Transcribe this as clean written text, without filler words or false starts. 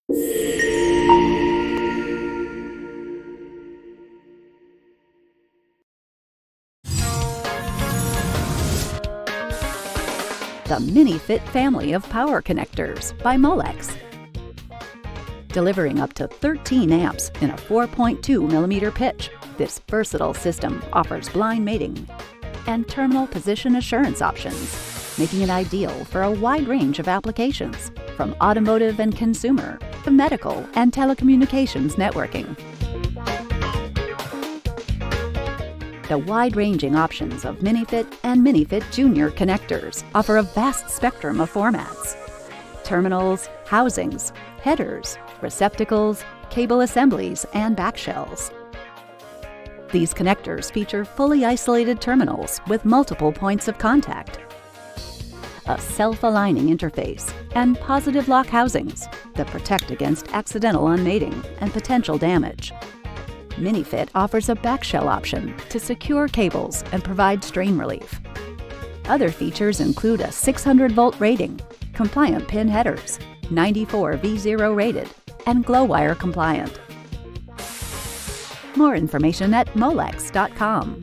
The Mini-Fit family of power connectors by Molex. Delivering up to 13 amps in a 4.2mm pitch, this versatile system offers blind mating and terminal position assurance options, making it ideal for a wide range of applications, from automotive and consumer to medical and telecommunications networking. The wide-ranging options of Mini-Fit and Mini-Fit Junior connectors offer a vast spectrum of formats: terminals, housings, headers, receptacles, cable assemblies, and backshells. These connectors feature fully isolated terminals with multiple points of contact, a self-aligning interface, and positive lock housings that protect against accidental unmating and potential damage. Mini-Fit offers a backshell option to secure cables and provide strain relief. Other features include a 600-volt rating, compliant pin headers, 94V0 rated, and glow wire compliant. More information at molex.com.